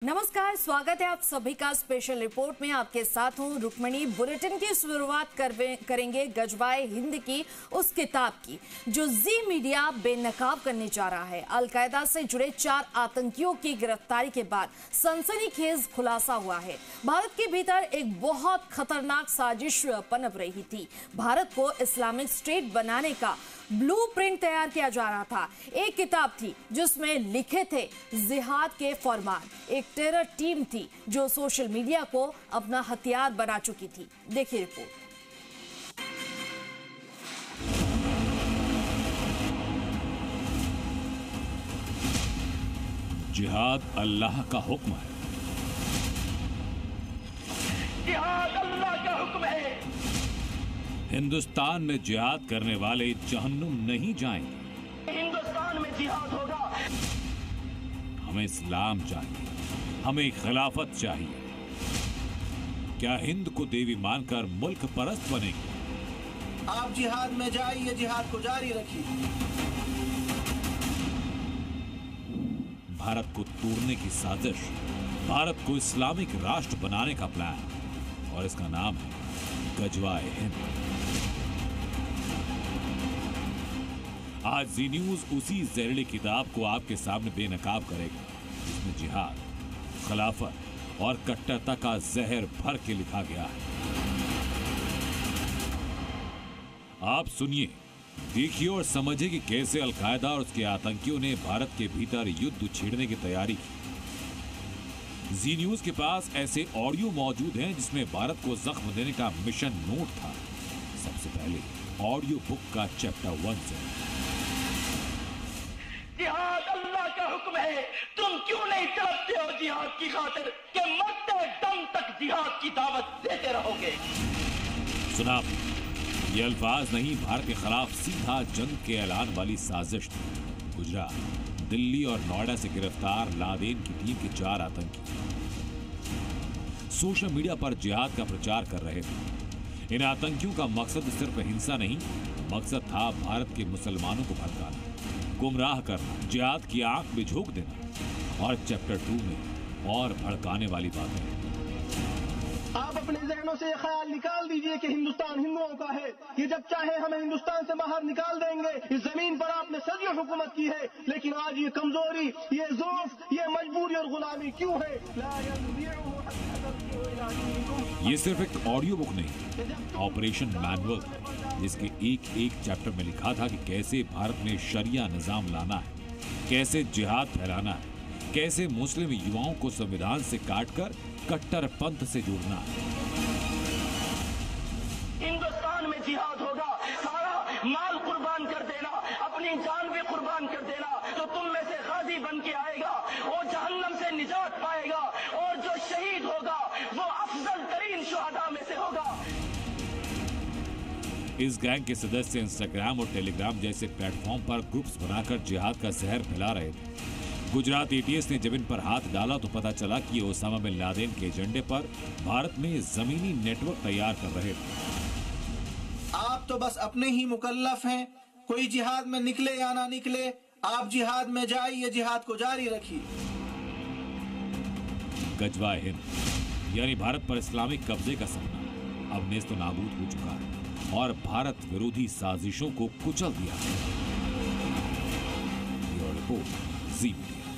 नमस्कार, स्वागत है आप सभी का स्पेशल रिपोर्ट में। आपके साथ हूं रुक्मणी। बुलेटिन की शुरुआत करेंगे गजवाए हिंद की उस किताब की जो जी मीडिया बेनकाब करने जा रहा है। अलकायदा से जुड़े 4 आतंकियों की गिरफ्तारी के बाद सनसनीखेज खुलासा हुआ है। भारत के भीतर एक बहुत खतरनाक साजिश पनप रही थी। भारत को इस्लामिक स्टेट बनाने का ब्लूप्रिंट तैयार किया जा रहा था। एक किताब थी जिसमें लिखे थे जिहाद के फरमान। एक टेरर टीम थी जो सोशल मीडिया को अपना हथियार बना चुकी थी। देखिए रिपोर्ट। जिहाद अल्लाह का हुक्म है। जिहाद अल्लाह का हुक्म है। हिंदुस्तान में जिहाद करने वाले जहन्नुम नहीं जाएंगे। हिंदुस्तान में जिहाद होगा। हमें इस्लाम चाहिए, हमें खिलाफत चाहिए। क्या हिंद को देवी मानकर मुल्क परस्त बनेंगे? आप जिहाद में जाइए, जिहाद को जारी रखिए। भारत को तोड़ने की साजिश, भारत को इस्लामिक राष्ट्र बनाने का प्लान, और इसका नाम है गजवाए हिंद। आज जी न्यूज उसी जहरीली किताब को आपके सामने बेनकाब करेगा जिसमें जिहाद, खिलाफत और कट्टरता का जहर भर के लिखा गया है। आप सुनिए, देखिए और समझिए कि कैसे अलकायदा और उसके आतंकियों ने भारत के भीतर युद्ध छेड़ने की तैयारी की। जी न्यूज के पास ऐसे ऑडियो मौजूद हैं जिसमें भारत को जख्म देने का मिशन नोट था। सबसे पहले ऑडियो बुक का चैप्टर 1 से। जिहाद अल्लाह का हुक्म है। तुम क्यों नहीं तड़पते हो जिहाद की खातिर कि मरते दम तक जिहाद की दावत देते रहोगे। सुना, ये अल्फाज नहीं, भारत के खिलाफ सीधा जंग के ऐलान वाली साजिश थी। गुजरात, दिल्ली और नोएडा से गिरफ्तार लादेन की टीम के 4 आतंकी सोशल मीडिया पर जिहाद का प्रचार कर रहे थे। इन आतंकियों का मकसद सिर्फ हिंसा नहीं, मकसद था भारत के मुसलमानों को भड़काना, गुमराह करना, जिहाद की आंख में झोंक देना। और चैप्टर 2 में और भड़काने वाली बातें। आप अपने जहनों से ये ख्याल निकाल दीजिए कि हिंदुस्तान हिंदुओं का है। ये जब चाहे हमें हिंदुस्तान से बाहर निकाल देंगे। इस जमीन पर आपने सदियों हुकूमत की है, लेकिन आज ये कमजोरी, ये ज़ौफ, ये मजबूरी और गुलामी क्यों है? ये सिर्फ एक ऑडियो बुक नहीं, ऑपरेशन मैनुअल था, जिसके एक चैप्टर में लिखा था कि कैसे भारत में शरिया निजाम लाना है, कैसे जिहाद फैलाना है, कैसे मुस्लिम युवाओं को संविधान से काटकर कट्टर पंथ से जोड़ना है। हिंदुस्तान में जिहाद होगा। सारा माल कुर्बान कर देना, अपनी जान भी कुर्बान कर देना, तो तुम में से गाजी बन के आएगा, वो जहन्नम से निजात पाएगा, और जो शहीद होगा वो अफजल तरीन शुहदा में से होगा। इस गैंग के सदस्य इंस्टाग्राम और टेलीग्राम जैसे प्लेटफॉर्म पर ग्रुप्स बनाकर जिहाद का जहर फैला रहे थे। गुजरात एटीएस ने जब इन पर हाथ डाला तो पता चला कि ये ओसामा बिन लादेन के एजेंडे पर भारत में जमीनी नेटवर्क तैयार कर रहे थे। आप तो बस अपने ही मुकल्लफ हैं, कोई जिहाद में निकले या ना निकले, आप जिहाद में जाइए, जिहाद को जारी रखिए। गजवाए हिंद यानी भारत पर इस्लामिक कब्जे का सपना अब नेस्त नाबूद हो चुका है और भारत विरोधी साजिशों को कुचल दिया है। ब्यूरो रिपोर्ट, जी मीडिया।